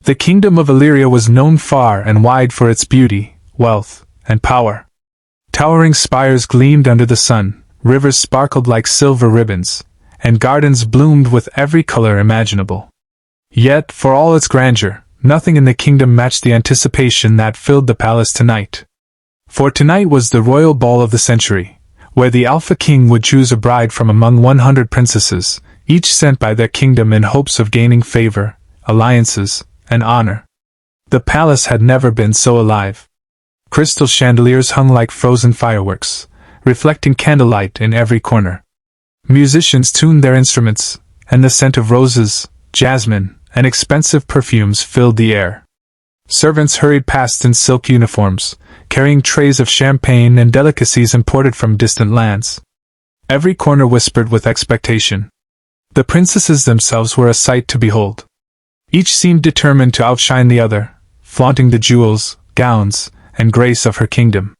The kingdom of Liora was known far and wide for its beauty, wealth, and power. Towering spires gleamed under the sun, rivers sparkled like silver ribbons, and gardens bloomed with every color imaginable. Yet, for all its grandeur, nothing in the kingdom matched the anticipation that filled the palace tonight. For tonight was the royal ball of the century, where the AlphaKing would choose a bride from among 100 princesses, each sent by their kingdom in hopes of gaining favor, alliances, and honor. The palace had never been so alive. Crystal chandeliers hung like frozen fireworks, reflecting candlelight in every corner. Musicians tuned their instruments, and the scent of roses, jasmine, and expensive perfumes filled the air. Servants hurried past in silk uniforms, carrying trays of champagne and delicacies imported from distant lands. Every corner whispered with expectation. The princesses themselves were a sight to behold. Each seemed determined to outshine the other, flaunting the jewels, gowns, and grace of her kingdom.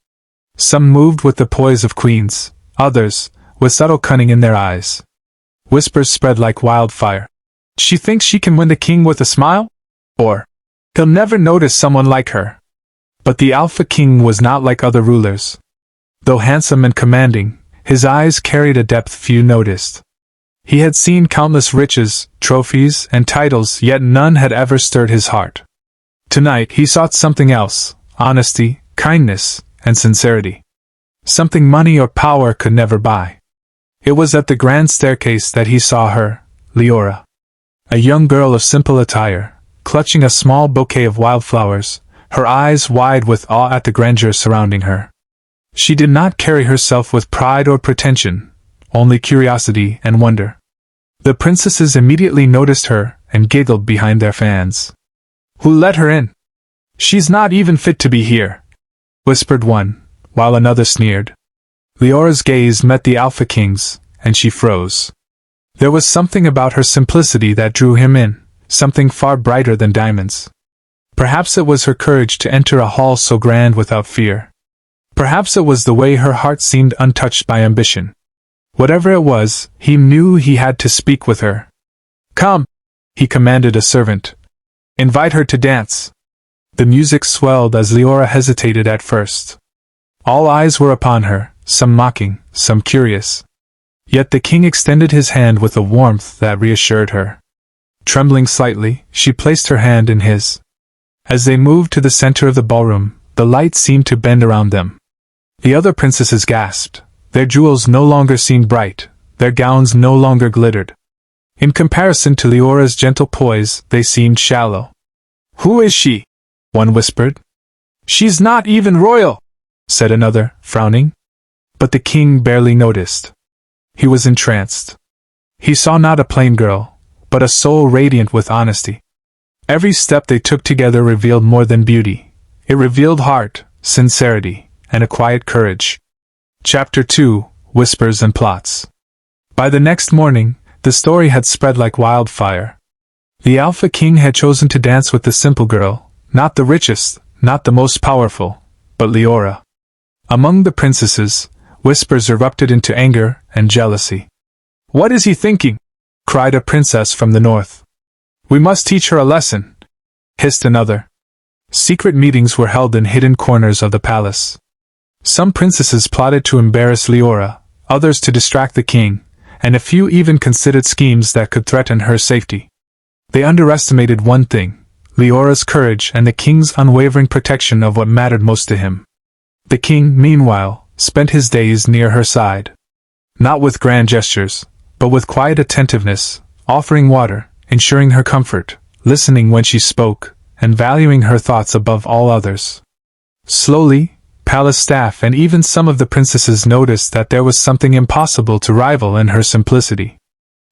Some moved with the poise of queens, others, with subtle cunning in their eyes. Whispers spread like wildfire. She thinks she can win the king with a smile? Or, he'll never notice someone like her. But the AlphaKing was not like other rulers. Though handsome and commanding, his eyes carried a depth few noticed. He had seen countless riches, trophies, and titles, yet none had ever stirred his heart. Tonight he sought something else: honesty, kindness, and sincerity. Something money or power could never buy. It was at the grand staircase that he saw her, Liora. A young girl of simple attire, clutching a small bouquet of wildflowers, her eyes wide with awe at the grandeur surrounding her. She did not carry herself with pride or pretension, only curiosity and wonder. The princesses immediately noticed her and giggled behind their fans. "Who let her in? She's not even fit to be here," whispered one, while another sneered. Liora's gaze met the AlphaKing's, and she froze. There was something about her simplicity that drew him in, something far brighter than diamonds. Perhaps it was her courage to enter a hall so grand without fear. Perhaps it was the way her heart seemed untouched by ambition. Whatever it was, he knew he had to speak with her. "Come," he commanded a servant. "Invite her to dance." The music swelled as Liora hesitated at first. All eyes were upon her, some mocking, some curious. Yet the king extended his hand with a warmth that reassured her. Trembling slightly, she placed her hand in his. As they moved to the center of the ballroom, the light seemed to bend around them. The other princesses gasped. Their jewels no longer seemed bright, their gowns no longer glittered. In comparison to Liora's gentle poise, they seemed shallow. "Who is she?" one whispered. "She's not even royal," said another, frowning. But the king barely noticed. He was entranced. He saw not a plain girl, but a soul radiant with honesty. Every step they took together revealed more than beauty. It revealed heart, sincerity, and a quiet courage. Chapter 2: Whispers and Plots. By the next morning, the story had spread like wildfire. The AlphaKing had chosen to dance with the simple girl, not the richest, not the most powerful, but Liora. Among the princesses, whispers erupted into anger and jealousy. "What is he thinking?" cried a princess from the north. "We must teach her a lesson," hissed another. Secret meetings were held in hidden corners of the palace. Some princesses plotted to embarrass Liora, others to distract the king, and a few even considered schemes that could threaten her safety. They underestimated one thing: Liora's courage and the king's unwavering protection of what mattered most to him. The king, meanwhile, spent his days near her side. Not with grand gestures, but with quiet attentiveness, offering water, ensuring her comfort, listening when she spoke, and valuing her thoughts above all others. Slowly, palace staff and even some of the princesses noticed that there was something impossible to rival in her simplicity.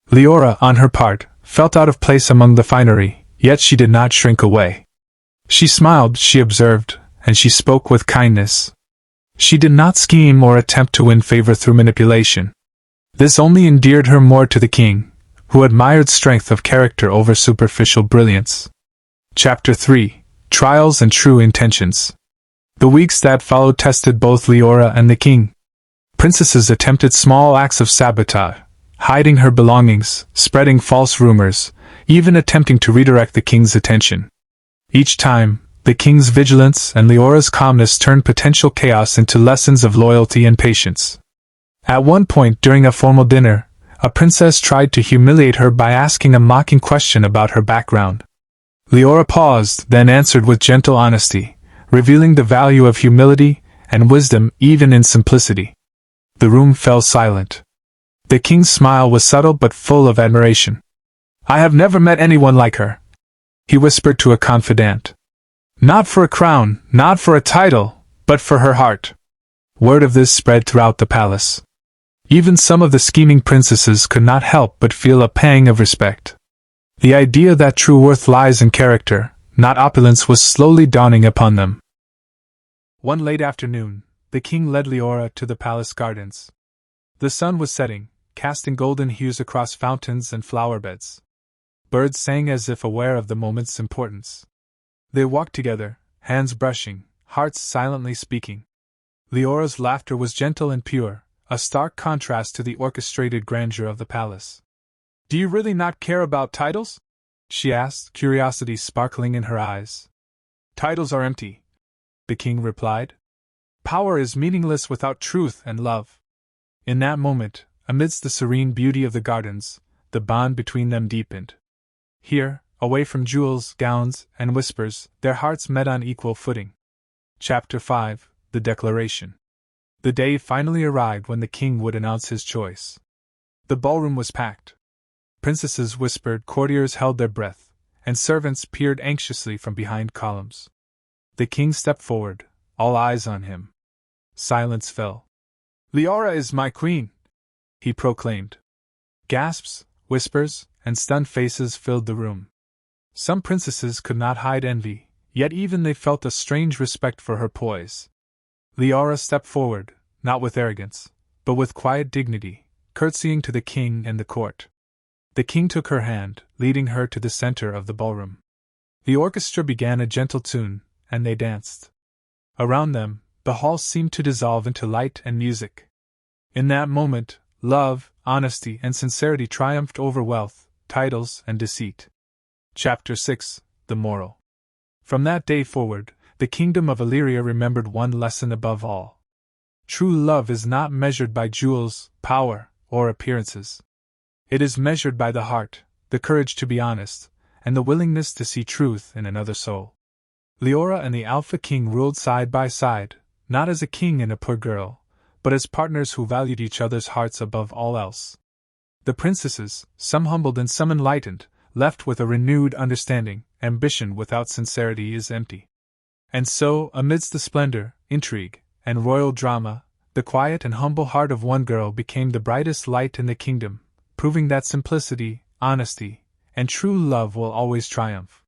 Liora, on her part, felt out of place among the finery, yet she did not shrink away. She smiled, she observed, and she spoke with kindness. She did not scheme or attempt to win favor through manipulation. This only endeared her more to the king, who admired strength of character over superficial brilliance. Chapter 3: Trials and True Intentions. The weeks that followed tested both Liora and the king. Princesses attempted small acts of sabotage, hiding her belongings, spreading false rumors, even attempting to redirect the king's attention. Each time, the king's vigilance and Leora's calmness turned potential chaos into lessons of loyalty and patience. At one point during a formal dinner, a princess tried to humiliate her by asking a mocking question about her background. Liora paused, then answered with gentle honesty, revealing the value of humility and wisdom even in simplicity. The room fell silent. The king's smile was subtle but full of admiration. "I have never met anyone like her," he whispered to a confidant. "Not for a crown, not for a title, but for her heart." Word of this spread throughout the palace. Even some of the scheming princesses could not help but feel a pang of respect. The idea that true worth lies in character, not opulence, was slowly dawning upon them. One late afternoon, the king led Liora to the palace gardens. The sun was setting, casting golden hues across fountains and flower beds. Birds sang as if aware of the moment's importance. They walked together, hands brushing, hearts silently speaking. Leora's laughter was gentle and pure, a stark contrast to the orchestrated grandeur of the palace. "Do you really not care about titles?" she asked, curiosity sparkling in her eyes. "Titles are empty," the king replied. "Power is meaningless without truth and love." In that moment, amidst the serene beauty of the gardens, the bond between them deepened. Here, away from jewels, gowns, and whispers, their hearts met on equal footing. Chapter 5: The Declaration. The day finally arrived when the king would announce his choice. The ballroom was packed. Princesses whispered, courtiers held their breath, and servants peered anxiously from behind columns. The king stepped forward, all eyes on him. Silence fell. "Liora is my queen," he proclaimed. Gasps, whispers, and stunned faces filled the room. Some princesses could not hide envy, yet even they felt a strange respect for her poise. Liora stepped forward, not with arrogance, but with quiet dignity, curtsying to the king and the court. The king took her hand, leading her to the center of the ballroom. The orchestra began a gentle tune, and they danced. Around them, the hall seemed to dissolve into light and music. In that moment, love, honesty, and sincerity triumphed over wealth, titles, and deceit. Chapter 6: The Moral. From that day forward, the kingdom of Illyria remembered one lesson above all. True love is not measured by jewels, power, or appearances. It is measured by the heart, the courage to be honest, and the willingness to see truth in another soul. Liora and the AlphaKing ruled side by side, not as a king and a poor girl, but as partners who valued each other's hearts above all else. The princesses, some humbled and some enlightened, left with a renewed understanding. Ambition without sincerity is empty. And so, amidst the splendor, intrigue, and royal drama, the quiet and humble heart of one girl became the brightest light in the kingdom, proving that simplicity, honesty, and true love will always triumph.